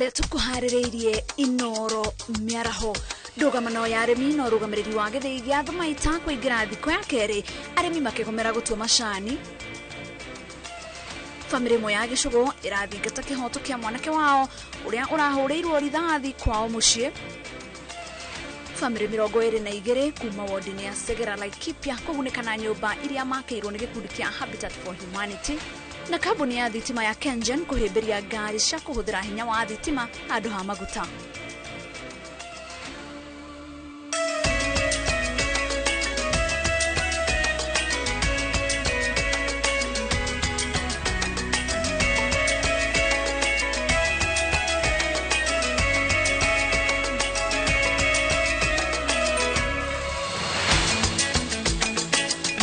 twaria tukuharireirie Inoro miaraho ndugamano ya arimi no rugamiriri wa githii gia thumaita kuingira thiko ya keri arimi makigomera gutua macani. Family imwe ya gicugu irathingata kihoto kia mwanake wao uria urahuriirwo rithathi kwao mucii. Family 22 kuma wardini ya Segera Laikipia kugunika na nyumba iria makeirwo ni gikundi kia Habitat for Humanity. Na kambuni ya thitima ya Kengen kuhimbiria ngari cia kuhuthira hinya wa thitima handu ha maguta.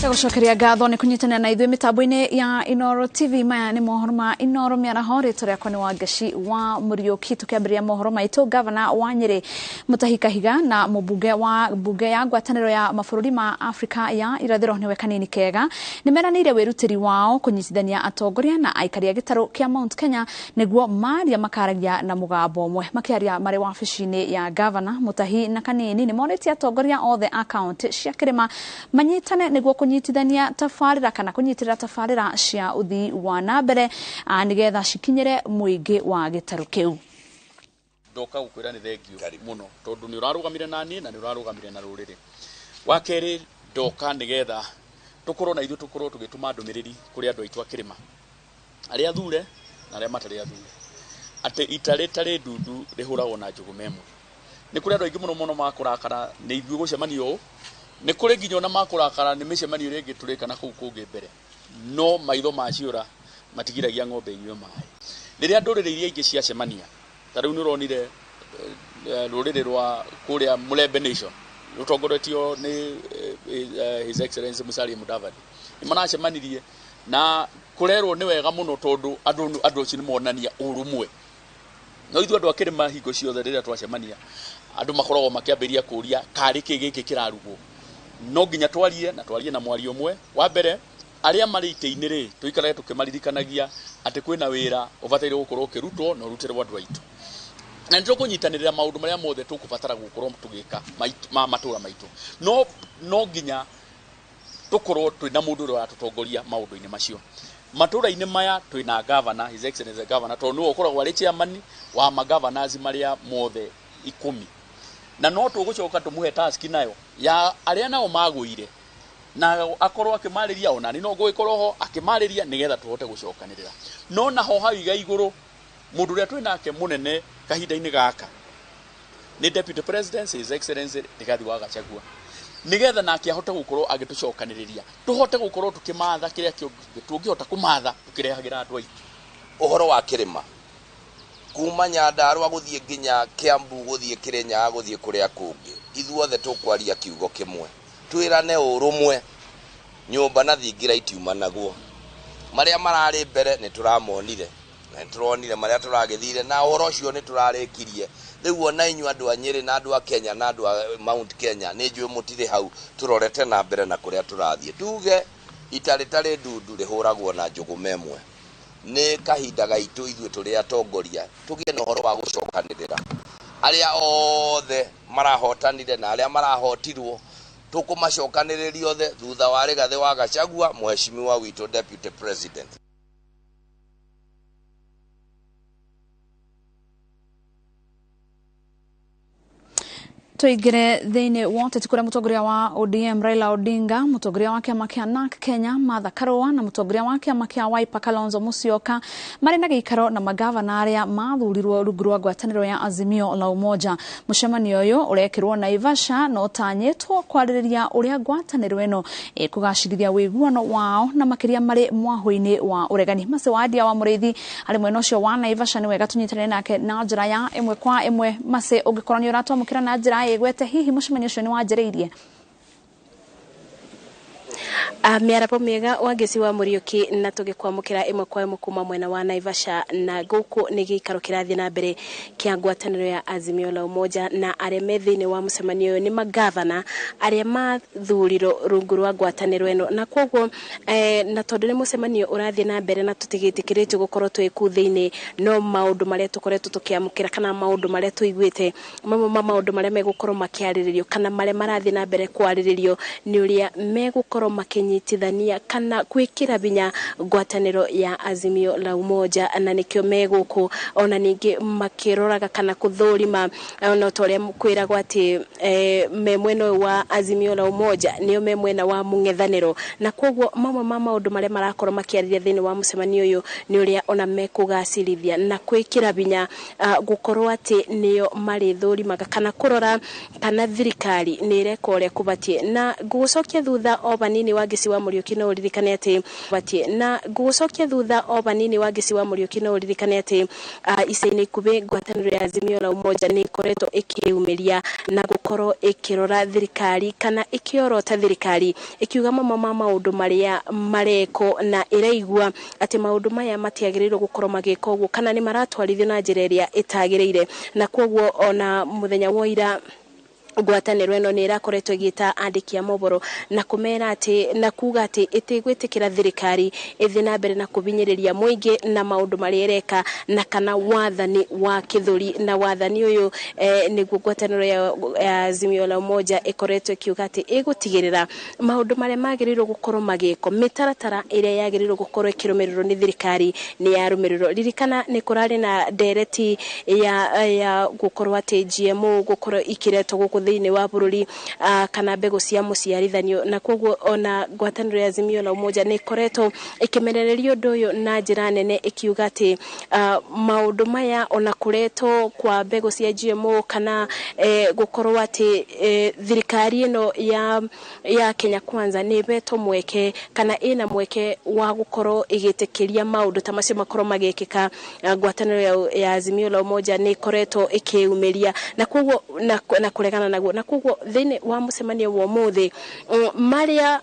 Gushokeria ngatho ni kunyitana na ithuĩ mitambo-ini ya Inoro TV. Maya ni mohoro ma Inoro miaraho ritwa riakwa ni Wangaci wa Muriuki. Tukiambiria mohoro maitu, gavana wa Nyeri Mutahi Kahiga na mubunge wa bunge ya ngwatanĩro ya mabũrũri ma Afrika ya irathĩro niwe Kanini Kega nimeranĩire wĩrutĩri wao kunyitithania atongoria na aikari a gĩtarũ kia Mount Kenya nĩguo maria makaragia na mũgambo ũmwe. Makiaria marĩ wabici-inĩ ya gavana Mutahi na Kanini ni morĩtie atongoria othe a kaunti cia kĩrĩma manyitane nĩguo kunyitithania tafarĩra kana kunyitĩrĩra tafarĩra cia uthii wa nambere nigetha cikinyĩre mũingĩ wa gĩtarũ kĩu. Ndoka gukwira ni thengio muno tondu ni urarugamire na ni na ni urarugamire na ruriri. Wa keri ndoka nigetha tukorwo na ithu tukorwo tugituma ndumiriri kuri andu aitu akirima aria thure na aria matari athure ate itare dundu rihuragwo na njugu memo. Ni kuri andu aingi muno makurakara ni ithu gucemanio ni kuri nginya ona makurakara ni micemanio ringi turikana kuu kungi mbere no maitho maciura matigiragia ng'ombe inywe mai riria ndurire iria ingi cia cemania tariu ni uronire rurire rwa kuria Mulembe Nation rutongoretio ni His Excellency Musalia Mudavadi ni manacemanirie na kurerwo ni wega muno tondu andu ci ni monania urumwe no ithu andu akirima hingo ciothe riria twacemania andu makoragwo makiambiria kuria kari kigiki kirarugwo no nginya twarie na mwario umwe wa mbere aria mari ite-ini ri tuikare tukimaririkanagia ati kwina wira ubataire gukorwo ukirutwo no rutirwo andu aitu na ndio kunyitanirira maundu maria mothe tukubatara gukorwo tugika matura maitu no nginya tukorwo twina mundu uri atutongoria maundu-ini macio matura-ini maya twina governor His Excellency governor to no ukoragwo ari chairman wa magovernors maria mothe 10 na no tugucoka tumuhe task nayo ya aria nao maguire na akorwo akimariria ona ni no guikorwo ho akimariria nigetha tuhote gucokanirira no naho hau iga iguru mundu ria twinake munene kahinda-ini gaka ni Deputy President His Excellency Rigathi wa Gachagua nigetha nake ahote gukorwo agitucokaniriria tuhote gukorwo tukimatha kiria tungihota kumatha tukirehagira andu aitu uhoro wa kirima kuma Nyandarua guthie nginya Kiambu guthie Kirinyaga guthie kuria kungi ithuothe tukwaria kiugo kimwe twirane urumwe nyumba na thingira itiuma naguo maria marari mbere ni turamonire na turonire maria turagithire na uhoro ucio ni turarikirie riu ona inyu andu a Nyeri na andu a Kenya na andu a Mount Kenya ni njui mutire hau turorete na mbere na kuria turathie tuge itare dundu rihuragwo na njugu memwe ni kahinda gaitu ithuĩ turi atongoria tugie na uhoro wa gucokanirira aria othe marahotanire na aria marahotirwo tukumacokaniriria othe thutha wa Rigathi wa Gachagua mheshimiwa witu Deputy President. Tuigire thiini wote tukura mutongoria wa ODM Raila Odinga, mutongoria wa kiama kia NARC Kenya Martha Karua na mutongoria wa kiama kia Wiper Kalonzo Musyoka mari na giikaro na magavana aria mathurirwo rungu rwa ngwatanĩro ya Azimio la Umoja. Mucemanio uyu urekirwo Naivasha no tanyitwo kwarĩrĩria uria ngwatanĩro ĩno kugacirithia wĩiguano wao na makiria mari mwaho-ini wa uregani. Mase Wadia wa Muriithi ari mwena ucio wa Naivasha ni wega tunyitanĩre nake na njĩra ya imwe kwa imwe. Mase ungikorwo ni uratwamũkĩra na njĩra igwete hihi mucemanio ucio ni wanjĩrĩirie? Miarapo miega wageci wa Muriuki na tugikwamukira imwe kwa imwe kuma mwena wa Naivasha na guku ni gikaro kirathi na mbere kia ngwataniro ya Azimio la Umoja na areme thini wa mucemanio ni magavana aria mathuriro rungu rwa ngwataniro eno na kwoguo na tondu ni mucemanio urathi na mbere na tutigitikirite gukorwo twi ku thini no maundu maria tukoretwo tukiamukira kana maundu maria tuiguite maundu maria megukorwo makiariririo kana maria marathi na mbere kwariririo ni uria megukorwo makinyitithania kana kwikira binya ngwataniro ya Azimio la Umoja na nikio meguku ona ningi makiroraga kana kuthurima ona toria kwiragwo ati memweno wa Azimio la Umoja niyo memwena wa mungethaniro na kwoguo maundu maria marakorwo makiaririria thini wa mucemanio uyu ni uria ona mekugacirithia na kwikira binya gukorwo ati niyo mari thurimaga kana kurora kana thirikari ni ireka uria kubatie na gucokia thutha o banini wageci wa Muriuki no uririkane ati batie na gucokia thutha o banini wageci wa Muriuki no uririkane ati icaini kube ngwataniro ya Azimio la Umoja ni koreto ikiumiria na gukorwo ikirora thirikari kana ikiorota thirikari ikiuga maundu maria mareko na iraigua ati maundu maya matiagirirwo gukorwo magika uguo kana ni maratwarithio na njira iria itagirire na kwoguo ona muthenya wa ira ngwataniro eno ni irakoretwo igita andikia moboro na kumera ati na kuga ati itigwitikira thirikari ithi na mbere na kubinyiriria muingi na maundu mari ereka na kana wathani wa kithuri na wathani uyu ni ngwataniro ya Azimio la Umoja ikoretwo kiuga ati igutigirira maundu mari magirirwo gukorwo magiko mitaratara iria yagirirwo gukorwo ikirumirirwo ni thirikari ni yarumirirwo ririkana ni kurari na dereti ya gukorwo ati GMO gukorwo ikiretwo guku thini wa bururi kana mbegu cia muciarithanio na kwoguo ona ngwataniro ya Azimio la Umoja ni koreto ikimerererio undu uyu na njira nene ikiuga ati maundu maya ona kureto kwa mbegu cia GMO kana gukorwo ati thirikari eno ya Kenya Kwanza ni beto mweke kana ina mweke wa gukorwo igitikiria maundu ta macio makorwo magekika ngwataniro ya Azimio la Umoja ni koreto ikiumiria na kwoguo na kuregana na kwoguo thini wa mucemanio wa muthi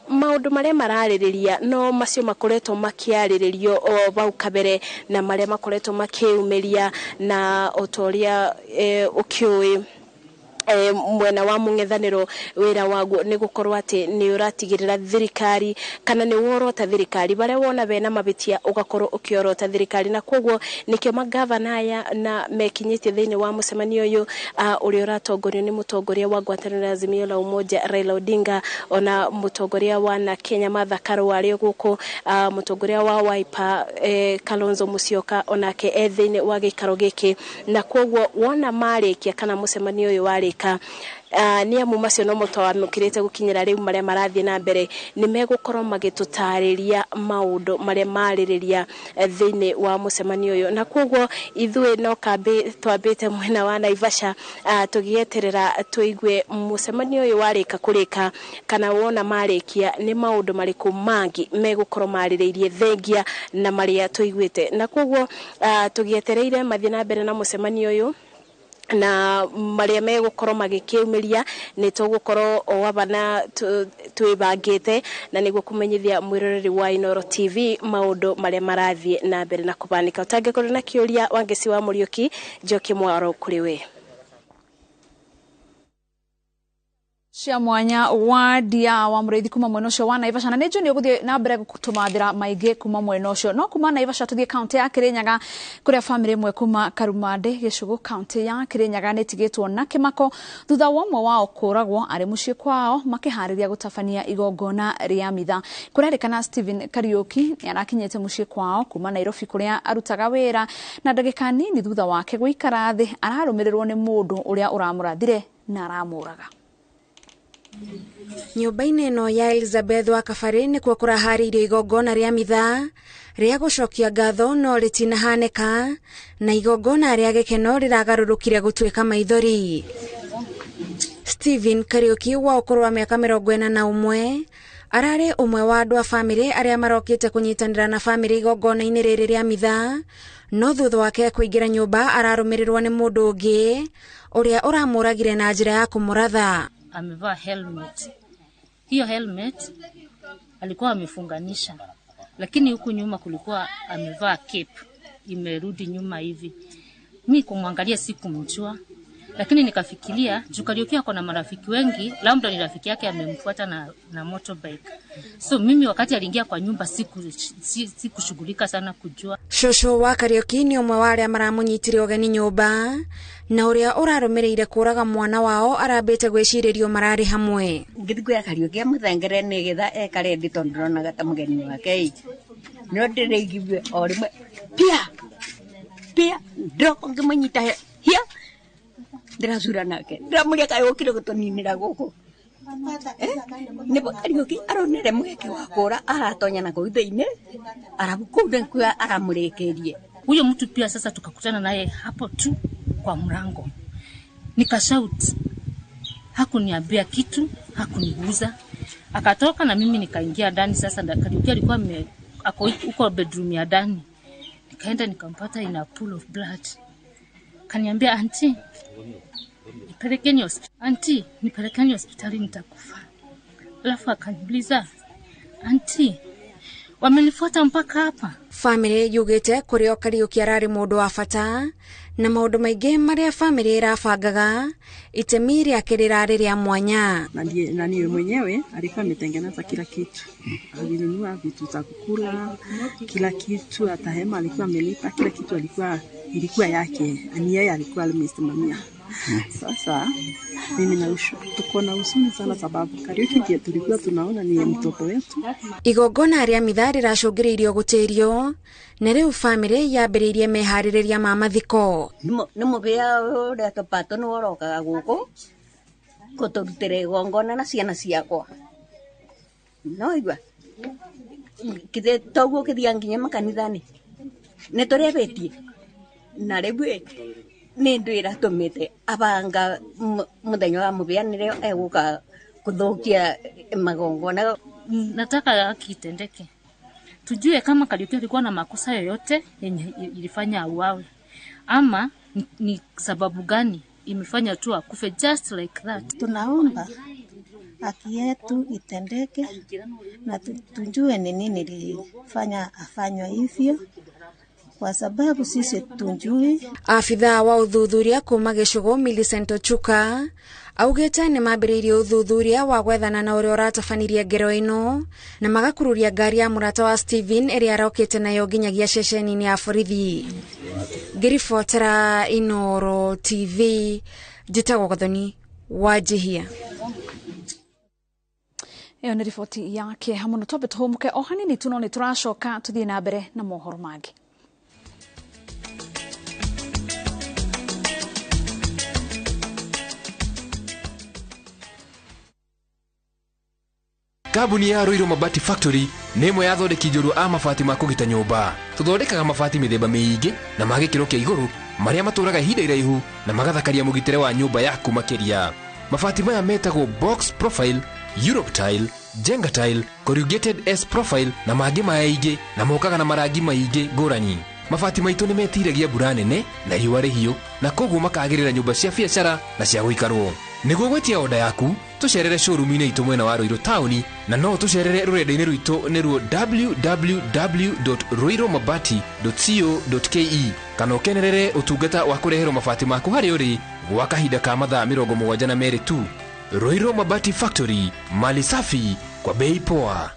maundu maria maraririria no macio makoretwo makiariririo o bau kabere na maria makoretwo makiumiria na otoria ukiui mwena wa mungethaniro wira wagu ni gukorwo ati ni uratigirira thirikari kana ni worota thirikari bare wona bena mabitia ugakorwo ukiorota thirikari na kwoguo nikio magavana aya na mekinyitie thini wa mucemanio uyu uri uratongorio ni mutongoria wa ngwataniro ya Azimio la Umoja Raila Odinga ona mutongoria wa na Kenya Martha Karua ari guku mutongoria wa Wiper Kalonzo Musyoka onake ethini wa gikaro giki na kwoguo wona marikia kana mucemanio uyu wari ni amu macio no mutawamukirite gukinyira riu maria marathi na mbere ni megukorwo magitutariria maundu maria maririria thini wa mucemanio uyu na kwoguo ithue no kambe twambite mwena wa Naivasha tugieterera tuigue mucemanio uyu warika kurika kana wona marikia ni maundu mariku mangi megukorwo mariririe thengia na maria tuiguite na kwoguo tugietereire mathi na mbere na mucemanio uyu na maria megukorwo magikiumiria ni tugukorwo o abana twibangite na niguo kumenyithia mwiroreri wa Inoro TV maundu maria marathie na mbere na kubanika utangikorwo na kiuria wangeci wa Muriuki njoki mwaro kuri we cia mwanya wa dia wa murithi kuma mwena ucio wa Naivasha na nejo ni uguthie na mbere gutumathira maige kuma mwena ucio no kuma Naivasha tuthie county ya Kirinyaga kuria family imwe kuma Karumande Gicugu county ya Kirinyaga netigitwo na kimako thutha wa umwe wao kuragwo ari mucii kwao makihariria gutabania igongona ria mitha kurerikana Stephen Kariuki ni arakinyete mucii kwao kuma Nairobi kuria arutaga wira na ndagika nini thutha wake guikara thi ararumirirwo ni mundu uria uramurathire na aramuraga Nyumba-inĩ ĩno ya Elizabeth wa Kabari nĩ kuo kũraharĩirio igongona rĩa mitha rĩa gũcokia ngatho no rĩtinahanĩka na igongona rĩa gĩkeno rĩragarũrũkire gũtuĩka maithori. Stephen Kariuki wa ũkũrũ wa mĩaka 41 ararĩ ũmwe wa andũ a family arĩa marokĩte kũnyitanĩra na family igongona-inĩ rĩrĩ rĩa mitha no thutha wake kũingĩra nyũmba ararũmĩrĩrwo nĩ mũndũ ũngĩ ũrĩa ũramũragire na njĩra ya kũmũratha. Amevaa helmet. Hiyo helmet alikuwa amefunganisha, lakini huku nyuma kulikuwa amevaa cape imerudi nyuma hivi. Mimi kumwangalia sikumjua, lakini nikafikiria juu Kariuki ako na marafiki wengi, labda ni rafiki yake amemfuata na motorbike. So mimi wakati aliingia kwa nyumba sikushughulika sana kujua. Shosho wa Kariuki ni umwe wa aria maramunyitire ugeni nyumba na uria urarumireire kuraga mwana wao arambite gwiciririo marari hamwe. Ngithiko ya Kariuki amutengere ni getha ekare ndi tondrona gata mugeni wake no ndireigibwe orimwe pia ndoko ngimanyita hia ndrazura nake ndamuria kayo kire gutoninira guku nebo Kariuki aronere mweke wa kura aratonya na kuithiine arabukude kwa aramurekerie. Huyo mtu pia sasa tukakutana naye hapo tu kwa mlango. Nikashout. Hakuniambia kitu, hakuniguza. Akatoka na mimi nikaingia ndani. Sasa Kariuki alikuwa uko bedroom ya ndani. Nikaenda nikampata in a pool of blood. Kaniambia, auntie, nipelekeni hospitali nitakufa. Alafu akaniuliza, auntie, wamenifuata mpaka hapa. Family yugite kurio Kariuki arari mundu wa bata na maundu maingi maria family irabangaga itemi riake rirari ria mwanya. Na niwe mwenyewe alikuwa ametengeneza kila kitu. Alinunua vitu za kukula, kila kitu, hata hema alikuwa amelipa, kila kitu ilikuwa yake. Ni yeye alikuwa amesimamia. Sasa mimi na tuko na huzuni sana sababu Kariuki ndiye tulikuwa tunaona ni mtoto wetu. Igogona ria mithari racungiriirio gutirio na riu family yambiriirie mehaririria ma mathiko. Nimo bia ore topato no orokaga guku kuturutire igongona na ciana ciakwa. No igwa kithe toguo kithia nginya makanithani ne torebetie na rebwe ni ndwira tumite abanga muthenya wa mubianire eguka kuthukia magongona. Nataka haki itendeke. Tujue kama Kariuki alikuwa na makosa yoyote yenye ilifanya auawe, ama ni sababu gani imefanya tu akufe just like that. Tunaomba haki yetu itendeke na tujue ni nini ilifanya afanywe hivyo, kwa sababu sisi tunjui. Afitha wa uthuthuria kuma Gicugo Millicent Ochuka augite ni mambiriirie uthuthuria wa gwethana na uria uratafanirie ngero ino na magakururia ngari ya murata wa Steven iria arokite nayo nginyagia ceceni-ini ya borithi. Ngiribotera Inoro TV, njitagwo Gathoni Wanjihia. Iyo ni riboti yake hamwe na tobe tuhumuke o hanini tuno ni turacoka tuthie na mbere na mohoro mangi. Kabuni ya Roiro Mabati Factory nĩ ĩmwe ya thondeki njũru a mabati ma kũgita nyũmba. Tũthondekaga mabati mĩthemba mĩingĩ na ma gĩkĩro kĩa igũrũ marĩa matũraga ihinda iraihu na magathakaria mũgitĩre wa nyũmba yaku makĩria. Mabati maya metagwo box profile, Europe tile, Jenga tile, corrugated S profile na mangĩ maingĩ na mokaga na marangi maingĩ ngũrani. Mabati maitũ nĩ metiragia mbura nene na riũa rĩhiũ na koguo makagĩrĩra nyũmba cia biacara na cia gũikarwo. Nĩguo gwetia oda yaku, tucerere showroom-inĩ itũ mwena wa Roiro Town na no tucerere rũrenda-inĩ rwitũ nĩruo www.roiromabati.co.ke kana ũkenerere ũtungata wa kũreherwo mabati maku harĩa ũrĩ gwa kahinda ka mathaa 72 tu. Roiro Mabati Factory, mali safi kwa bei poa.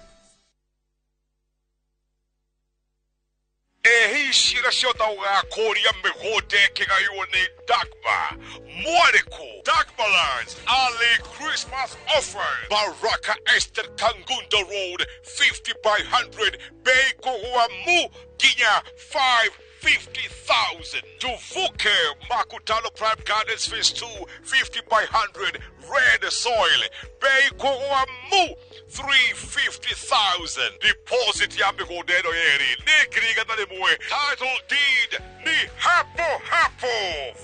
Ehishira ciothe ugakuria migode kigaywo ni Dagba Mwariko Dagbalands early Christmas offer Baraka Esther Kangundo Road 50 by 100 Beikoa Mu Ginya 550,000 Tuvuke Makutano Prime Gardens Phase 2 50 by 100 Red Soil Beikoa Mu 350,000 Deposit ya migodeno yeri Nikriga na limwe Title deed ni hapo hapo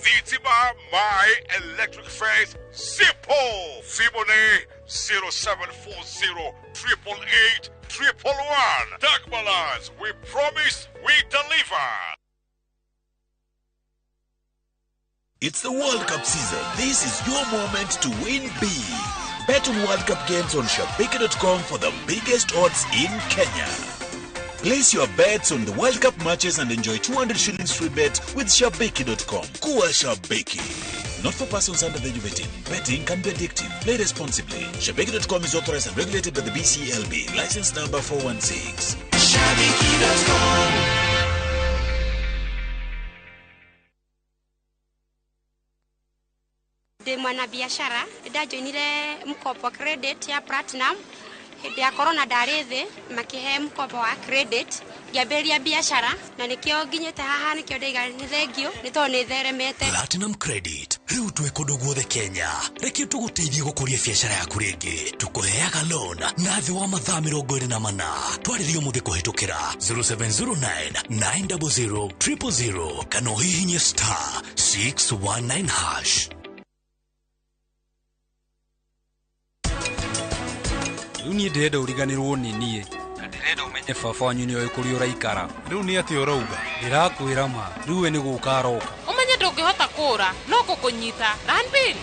Vitima My Electric Face Simple Simone 0740 888 111 Dagbalans, we promise we deliver. It's the World Cup season. This is your moment to win big. Bet on World Cup games on shabiki.com for the biggest odds in Kenya. Place your bets on the World Cup matches and enjoy 200 shillings free bet with shabiki.com. Kuwa Shabiki. Not for persons under the age of 18. Betting can be addictive. Play responsibly. Shabiki.com is authorized and regulated by the BCLB. License number 416. Shabiki.com. De mwana biashara ndajoinire mkopo credit ya platinum hĩndĩ ya corona ndarĩthĩ makihe mkopo wa credit ngĩambĩrĩria biashara na nĩkĩo nginyĩte haha nĩkĩo ndaiga nĩ thengio nĩ tondũ nĩ theremete. Platinum credit rĩu twĩ kũndũ guothe Kenya. Reke tũgũteithie gũkũria biashara yaku rĩngĩ. Tũkũheaga loan na thĩ wa mathaa 24. Twarĩrio mũthĩ kũhĩtũkĩra 0709 900 000 kana ũhihinye *619#. Runi ndĩrenda ũriganĩrwo nĩ niĩ na ndĩrenda ũmenye baba wanyu nĩ oĩ kũrĩa ũraikara. Rĩu nĩ atĩ ũrauga? Ndĩrakwĩra ma rĩu we nĩ gũka aroka. Ũmenye ndũngĩhota kũũra no gũkũnyita Ranbin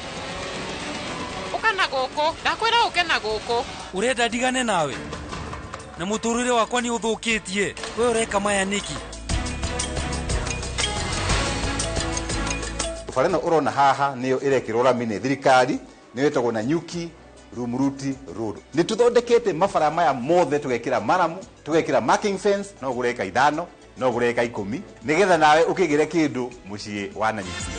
ũkana gũkũ ndakwĩra ũke na gũkũ. Ũrenda ndigane nawe na mũtũrĩre wakwa nĩ ũthũkĩtie. We ũreka maya nĩki? Fareno urona haha niyo irekirwo rami ni thirikari niyo itagwo na Nyuki Rumuruti Road. Ni tuthondekete mabara maya mothe tugekira maramu, tugekira marking fence, no gureka 5, no gureka 10, nigetha nawe ukigire kindu mucii wa Nanyuki.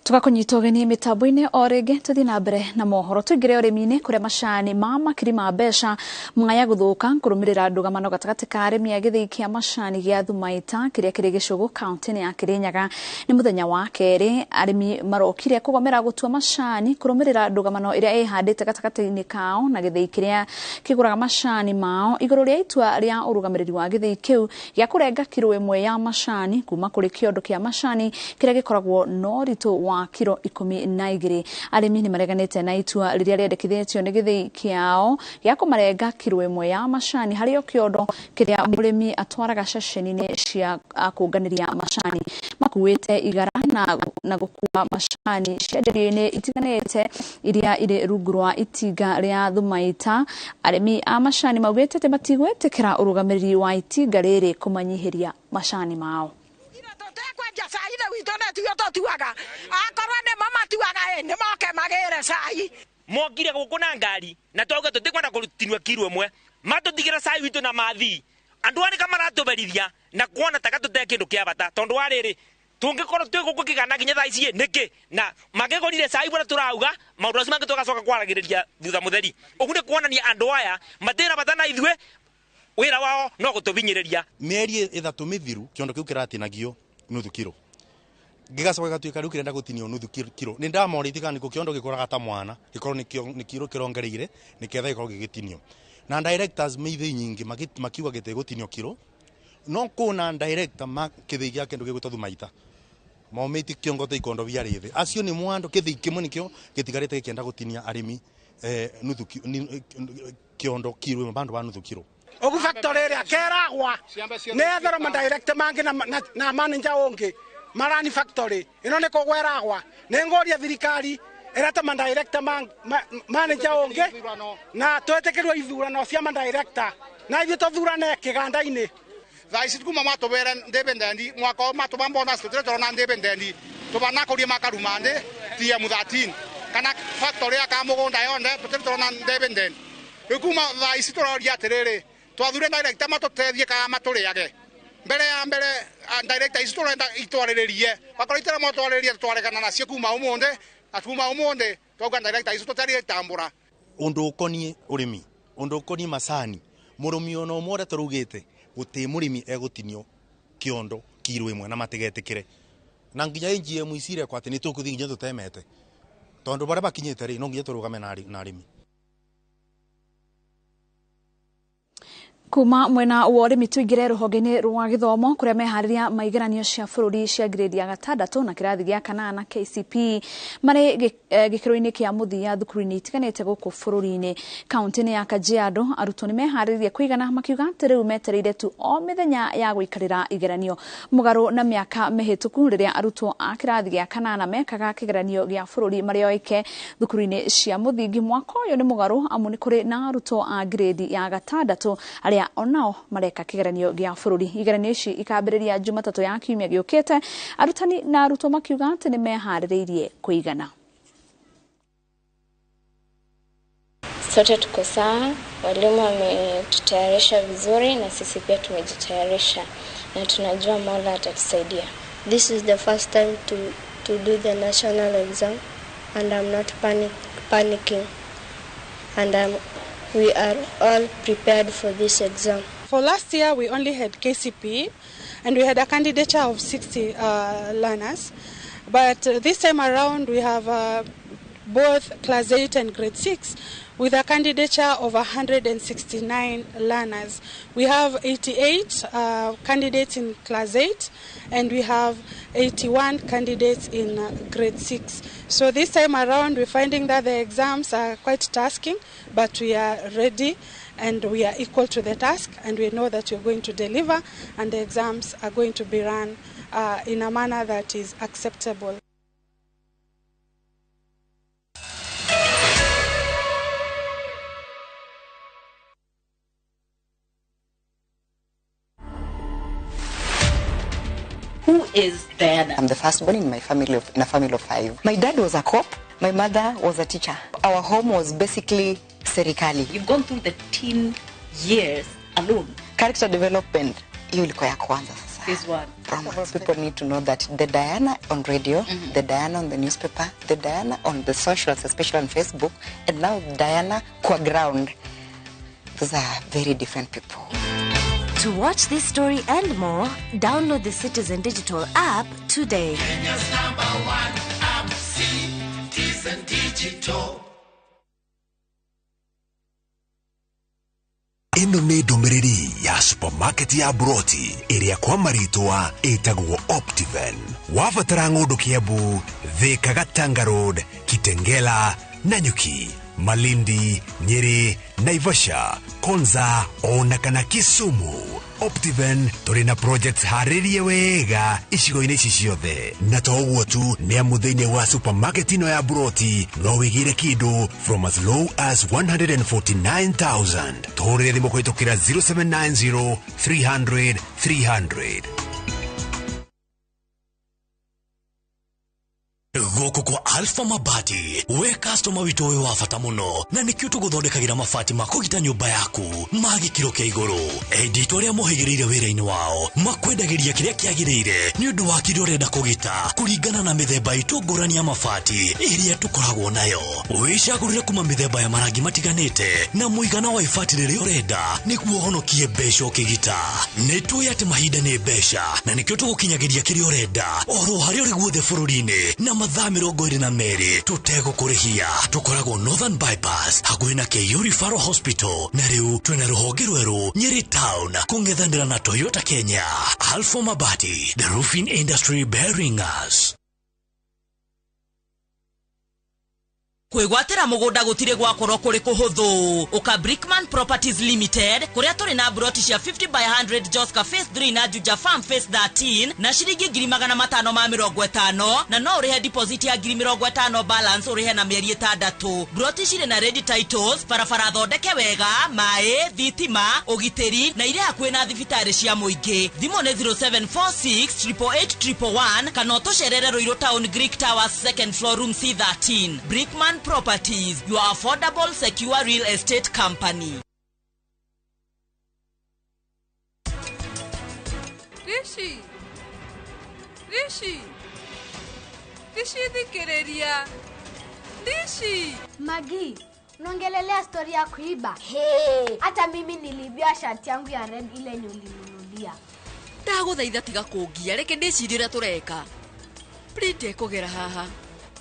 Tugakunyita ũgeni mitambo-inĩ o rĩngĩ tuthi na mbere na mohoro tuingire ũrĩmi-inĩ kũrĩa macani ma makiri ma mbeca mwaya gũthũka kũrũmĩrĩra ndũgamano gatagatĩ ka arĩmi a gĩthĩi kĩa macani gĩa Thumaita kĩrĩa kĩrĩ Gĩcũgũ kaunti-inĩ ya Kĩrĩnyaga. Nĩ mũthenya wa kerĩ arĩmi marokire kũgomera gũtua macani kũrũmĩrĩra ndũgamano ĩrĩa ĩhandĩte gatagatĩ-inĩ kao na gĩthĩi kĩrĩa kĩgũraga macani mao igũrũ rĩa itua rĩa ũrũgamĩrĩri wa gĩthĩi kĩu gĩa kũrenga kiro ĩmwe ya macani kuma kũrĩ kĩondo kĩa macani kĩrĩa gĩkoragwo na ũritũ wa kiro 12. Arĩmi nĩ mareganĩte na itua rĩrĩa rĩendekithĩtio nĩ gĩthĩi kĩao gĩa kũmarenga kiro ĩmwe ya macani harĩ o kĩondo kĩrĩa mũrĩmi atwaraga ceceni-inĩ cia kũnganĩria macani makuĩte igara na gũkua macani cienderio-inĩ itiganĩte iria irĩ rungu rwa itinga rĩa Thumaita. Arĩmi a macani maugĩte atĩ matigwĩtĩkĩra ũrũgamĩrĩri wa itinga rĩrĩ kũmanyihĩria macani mao. Mokire gũkũ na ngari na twauga tũtikwenda kũrutinwa kiro ĩmwe matũtigĩra cai witũ na mathi andũ arĩ kama ratũberithia na kuona taka tũte kĩndũ kĩa bata tondũ wa rĩrĩ tũngĩkorwo twĩ gũkũ kĩgana nginya thaa ici nĩkĩ na makĩgũrire cai bora tũrauga maũndũ acio mangĩ tũgacoka kwaragĩrĩria thutha mũtheri. Ũguo nĩ kuonania andũ aya matĩra bata na ithuĩ wĩra wao no gũtũbinyĩrĩria. Mĩeri 3 mĩthiru kĩondo kĩu kĩratinagio nuthu kiro gigacoka gatuika riu kirenda gutinio nuthu kiro ni ndamoriti kana niko kiondo gikoraga ta mwana gikorwo ni kiro kirongereire ni ketha gikorwo gigitinio na directors meithe nyingi makiuga gite gutinio kiro no kuna director makithii gya kindu gigutwa Thumaita maumiti kiongo te ikondo bia rithi acio ni mwando kithii kimwe nikio gitigarite gikienda gutinia arimi nuthu kiondo kiro mabandu ba nuthu kiro ogu factory ria keragwa ne athero ma director mangi na manager onge Marani factory ino niko gweragwa nengoria thirikari erata ma director manager onge na twetekirwo ithurano cia ma director na ithu tuthurane kiganda-ini thaisi kuma matubere ndependent mwaka matuba bonus tutirona ndependent tubana kuria makarumande TM13 kana factory aka mugunda yonde tutirona ndependent ikuma thaisi turoria atiriri twathure director matutethie kana maturiage mbere director ici turenda itwariririe bakora itara motwariririe twarekana nacio kuma umunde twauga director ici tutari tambura undu ukonie urimi undu ukonie macani murumi ona umwe turugite guti murimi egutinio kiondo kiro imwe na matigetikire na nginya inji muicire kwa ati ni tukuthi nginya tutemete tondu bare bakinyite ri no nginya turugame na arimi. Kuma mwena wa urimi tuingire ruhonge-ini rwa githomo kuria mehariria maigeranio cia bururi cia grade ya 6 na kirathi gia 8 na KCP mari gikiro-ini kia muthia thukuru-ini itiganite guku bururi-ini kaunti-ini ya Kajiado. Arutwo ni meharirie kuigana makiuga riu metereire tu o mithenya ya guikarira igeranio mugaru na miaka mihituku riria arutwo a kirathi gia 8 mekaga kigeranio gia bururi mari oike thukuru-ini cia muthingi. Mwaka uyu ni mugaru amu ni kuri na arutwo a grade ya 6 aria onao mareka kigeranio gia bururi. Igeranio ici ikambiriria Jumatatu ya kiumia giukite, arutani na arutwo makiuga ati ni mehaririirie kuigana. Sote tuko sawa, walimu wametutayarisha vizuri na sisi pia tumejitayarisha na tunajua Mola atatusaidia. This is the first time to do the national exam and I'm not panicking and we are all prepared for this exam. For last year, we only had KCP, and we had a candidature of 60 learners. But this time around, we have both Class 8 and Grade 6, with a candidature of 169 learners. We have 88 candidates in Class 8, and we have 81 candidates in Grade 6. So this time around, we're finding that the exams are quite tasking, but we are ready and we are equal to the task, and we know that we're going to deliver, and the exams are going to be run in a manner that is acceptable. Who is Diana? I'm the firstborn in my family in a family of 5. My dad was a cop. My mother was a teacher. Our home was basically serikali. You've gone through the teen years alone. Character development, hiyo ilikuwa ya kwanza sasa. This one. People need to know that the Diana on radio, the Diana on the newspaper, the Diana on the socials, especially on Facebook, and now Diana kwa ground. Those are very different people. To watch this story and more, download the Citizen Digital app today. Kenya's #1 app, Citizen Digital. Ino nĩ ndũmĩrĩri ya supermarket ya Broti ĩrĩa kwa marĩtwa ĩtagwo Optiven. Wabatara ng'ũndũ Kiambu, Thika, Gatanga Road, Kitengela, Nanyuki, Malindi, Nyeri, Naivasha, Konza, ona kana Kisumu. Optiven tũrĩ na projects harĩrie wega icigo-inĩ ici ciothe. Na to ũguo tu, nĩ amu thĩinĩ wa supermarket ino ya Broti no wĩgĩre kĩndũ from as low as 149,000. Tũhũrĩre thimũ kũhĩtũkĩra 0790 300 300. Goko kwa Alpha Mabati, we customer wito we wafata muno, na nikio tuguthondekagira mabati makugita nyumba yaku magikiro kia iguru. Edit aria mohigirire wira-ini wao makwendagiria kiria kiagirire ni undu wa kiria urenda kugita kuringana na mithemba itu ngurani ya mabati iria tukoragwo nayo. Wicagurire kuma mithemba ya marangi matiganite na muigana wa ibati riria urenda niguo honokie mbeca ukigita. Nituoya ati mahinda ni mbeca na nikio tugukinyagiria kiria urenda oro haria uri guothe bururi-ini na mathaa 22 tutegũkũrĩhia. Tukoragwo Northern Bypass hakuhĩ na KU Referral Hospital, na rĩu twĩna rũhonge rwerũ Nyeri Town kũng'ethanĩra na Toyota Kenya. Alpha Mabati, the roofing industry bearing us. Kwigwatira mugunda gutire gwakorwo kuri kuhuthu. Uka Brickman Properties Limited kuria turi na broti cia 50 by 100 Joska Phase 3 na Juja Farm Phase 13 na shiringi 550 na no urihe deposit ya 50 balance urihe na mieri 6. Broti cire na ready titles, barabara thondeke wega, mai, thitima, ugiteri na ile hakuhe na thibitari cia muingi. Thimo ni 0746 8881 kana utucerere Ruiru Town Greek Towers 2nd floor room C13. Brickman Properties, your affordable, secure real estate company. Rishi, dhikereria. Rishi. Magi, unaongelelea story ya kuiba. Hey, hata mimi nilibia shati yangu ya red ile nilinunulia. Ndaguthaitha tiga kungia, reke ndicirira tureka. Pride kugera haha.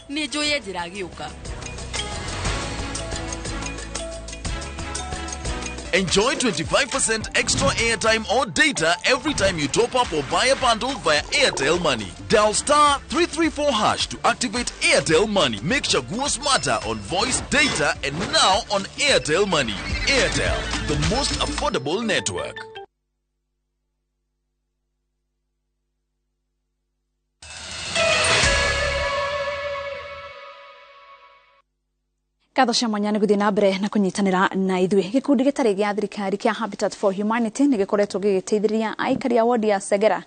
Ni njoye njira giuka. Enjoy 25% extra airtime or data every time you top up or buy a bundle via Airtel Money. Dial star 334 hash to activate Airtel Money. Make Chaguo smarter on voice, data, and now on Airtel Money. Airtel, the most affordable network. Katho cia mwanya nĩ gũthiĩ na mbere na kũnyitanĩra na ithuĩ. Gĩkundi gĩtarĩ gĩa thirikari kĩa Habitat for Humanity nĩ gĩkoretwo gĩgĩteithĩrĩria aikari a wodi ya Segera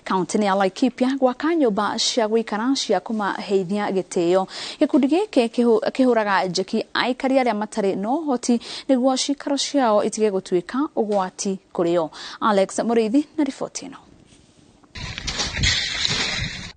kaunti-inĩ ya Laikipia gwaka nyũmba cia gũikara cia kũmaheithia gĩtĩo. Gĩkundi gĩkĩ kĩhũraga njeki aikari arĩa matarĩ na ũhoti nĩguo cikaro ciao itige gũtuĩka ũgwati kũrĩ o. Alex Mũrĩithi na riboti ĩno.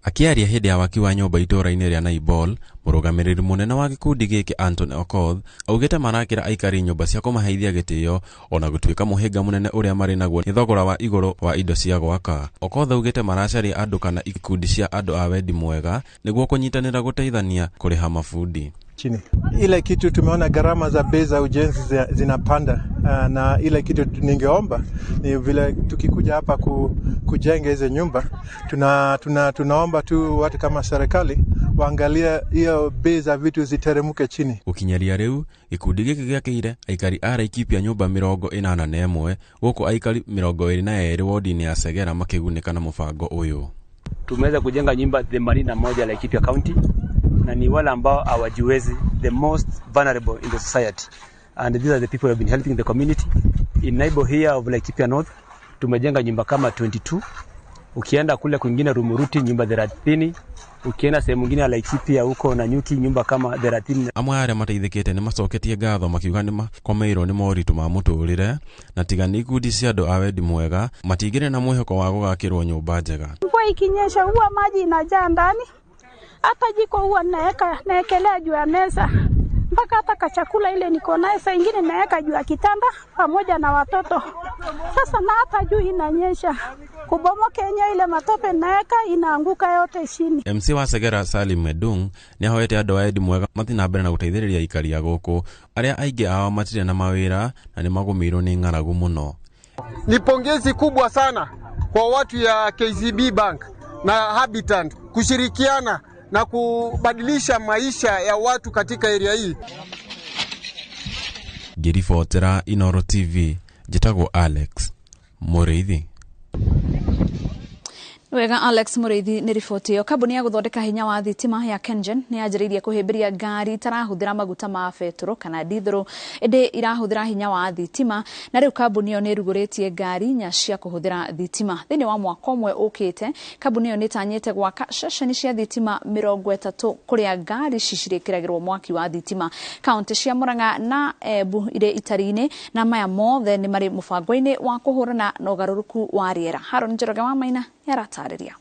Akiaria hĩndĩ ya waki wa nyũmba itũũra-inĩ rĩa Naibol, mũrũgamĩrĩri mũnene wa gĩkundi gĩkĩ Anton Okoth augĩte marakĩra aikari nyũmba cia kũmaheithia gĩtĩo ona gũtuĩka mũhĩnga mũnene ũrĩa marĩ naguo nĩ thogora wa igũrũ wa indo cia gwaka. Okoth augĩte maracaria andũ kana ikundi cia andũ a wendi mwega nĩguo kũnyitanĩra gũteithania kũrĩha mafundi. Chini. Ile kitu tumeona gharama za bei za ujenzi zinapanda, na ile kitu ningeomba ni vile tukikuja hapa kujenga hizo nyumba tunaomba tu watu kama serikali waangalie hiyo bei za vitu ziteremuke chini. Ukinyaria rĩu gĩkundi gĩkĩ gĩakĩire aikari a Laikipia nyũmba 81 gũkũ aikari 22 wodi-inĩ ya Segera makĩgunĩka na mũbango ũyũ. Tumeweza kujenga nyumba 81 Laikipia County na ni wale ambao hawajiwezi, the most vulnerable in the society, and these are the people who have been helping the community. In neighbor here of Laikipia North tumejenga nyumba kama 22. Ukienda kule kwingine Rumuruti nyumba 30, ukienda sehemu nyingine ya Laikipia huko na Nyuki nyumba kama 30. Amwe arĩa mateithĩkĩte nĩ macoketie ngatho makiuga nĩ makomeirwo nĩ moritũ ma mũtũrĩre na tiga nĩ ikundi cia andũ a wendi mwega matigĩrĩ na mwĩhoko wa gũgakĩrwo nyũmba njega. Mvua ikinyesha huwa maji inajaa ndani, hata jiko huwa naekelea juu ya meza, mpaka hata chakula ile niko nayo saa ingine naeka juu ya kitanda pamoja na watoto. Sasa na hata juu inanyesha, kubomoka yenyewe ile matope naeka inaanguka yote chini. MC wa Segera Salim Medung nĩ ahoete andũ a wendi mwega mathi na mbere na gũteithĩrĩria aikari a gũkũ arĩa aingĩ ao matirĩ na mawĩra na nĩ magũmĩirwo nĩ ng'aragu mũno. Ni pongezi kubwa sana kwa watu ya KCB Bank na Habitat kushirikiana na kubadilisha maisha ya watu katika area hii. Ngĩribotera Inoro TV, njĩtagwo Alex Mũrĩithi. Wega Alex Mũrĩithi nĩ riboti ĩyo. Kambuni ya gũthondeka hinya wa thitima ya KenGen nĩ yanjĩrĩirie kũhĩmbĩria ngari itarahũthĩra maguta ma betũrũ kana dithũrũ ĩndĩ irahũthĩra hinya wa thitima, na rĩu kambuni ĩyo nĩ ĩrugũrĩtie ngari nya cia kũhũthĩra thitima. Thĩinĩ wa mwaka ũmwe ũkĩte, kambuni ĩyo nĩ ĩtanyĩte gwaka ceceni cia thitima 30 kũrĩa ngari cirĩkĩragĩrwo mwaki wa thitima. Kaunti cia Murang'a na Embu irĩ itari-inĩ, na maya mothe nĩ marĩ mũbango-inĩ wa kũhũrana na ũgarũrũku wa rĩera. Haron Njoroge wa Maina yaratarĩria.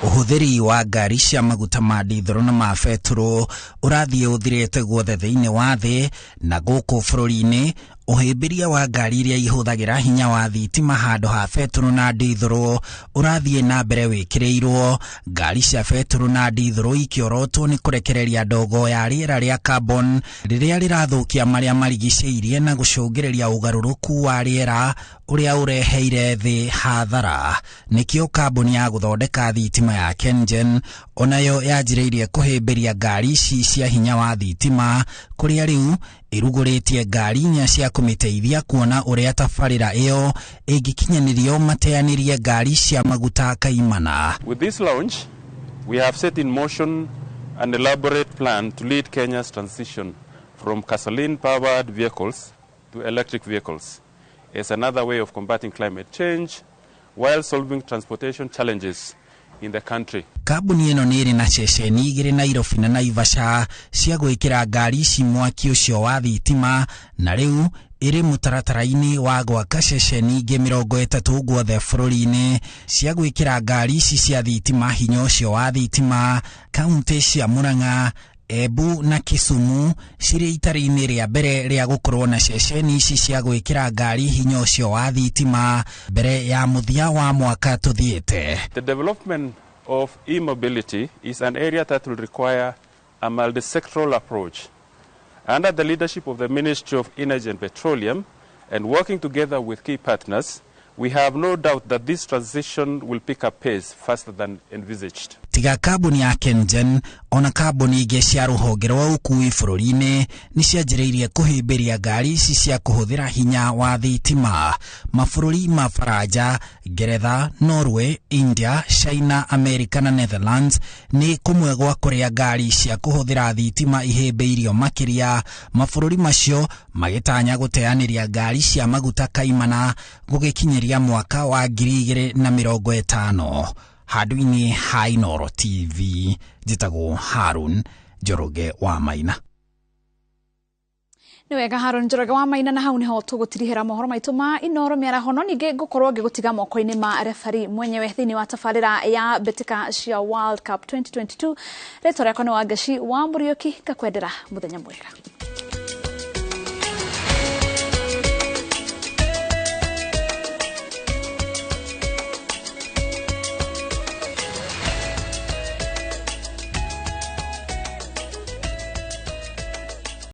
Ũhũthĩri wa ngari cia maguta ma dithũrũ na ma betũrũ ũrathiĩ ũthirĩte guothe thĩinĩ wa thĩ, na gũkũ bũrũri-inĩ ũhĩmbĩria wa ngari iria ihũthagĩra hinya wa thitima handũ ha betũrũ na dithũrũ ũrathiĩ na mbere wĩkĩrĩirwo. Ngari cia betũrũ na dithũrũ ikĩorotwo nĩ kũrekereria ndogo ya rĩera rĩa carbon rĩrĩa rĩrathũkia marĩa marigicĩirie na gũcũngĩrĩria ũgarũrũku wa rĩera ũrĩa ũreheire thĩ hathara. Nĩkĩo kambuni ya gũthondeka thitima ya KenGen onayo yanjĩrĩirie kũhĩmbĩria ngari ici cia hinya wa thitima, kũrĩa rĩu ĩrugũrĩtie ngari nya cia kũmĩteithia kuona ũrĩa tabarĩra ĩyo ĩngĩkinyanĩrio mateanĩrie ngari cia maguta kaimana. With this launch, we have set in motion an elaborate plan to lead Kenya's transition from gasoline-powered vehicles to electric vehicles as another way of combating climate change while solving transportation challenges in the country. Kambuni ĩno nĩ ĩrĩ na ceceni igĩrĩ Nairobi na Naivasha cia gwĩkĩra ngari ici mwaki ũcio wa thitima, na rĩu ĩrĩ mũtaratara-inĩ wa gwaka ceceni ingĩ 30 guothe bũrũri-inĩ cia gwĩkĩra ngari ici cia thitima hinya ũcio wa thitima. Kaunti cia Murang'a, Embu na Kisumu cirĩ itari-inĩ rĩa mbere rĩa gũkorwo na ceceni ici cia gwĩkĩra ngari hinya ũcio wa thitima mbere ya mũthia wa mwaka tũthiĩte. The development of e-mobility is an area that will require a multi-sectoral approach Under the leadership of the Ministry of Energy and Petroleum, and working together with key partners, we have no doubt that this transition will pick up pace faster than envisaged. Tiga kambuni ya Kengen, ona kambuni ingĩ cia rũhonge rwa ũkui bũrũri-inĩ nĩ cianjĩrĩirie kũhĩmbĩria ngari ici cia kũhũthĩra hinya wa thitima. Mabũrũri ma Faranja, Ngeretha, Norway, India, China, America na Netherlands nĩ kũmwe gwa kũrĩa ngari cia kũhũthĩra thitima ihĩmbĩirio makĩria. Mabũrũri macio magĩtanya gũteanĩria ngari cia maguta kaimana gũgĩkinyĩria mwaka wa 2050. Handũ-inĩ ha Inoro TV, njĩtagwo Harun Njoroge wa Maina. Nĩ wega Harun Njoroge wa Maina, na hau niho tũgũtirihĩra mohoro maitũ ma Inoro mĩaraho, no ningĩ ngũkorwo ngĩgũtiga moko-inĩ ma referee mwenyewe thĩinĩ wa tabarĩra ya mbĩtĩka cia World Cup 2022. Rĩtwa rĩakwa nĩ Wangeci wa Mũriũki, ngakwendera mũthenya mwega.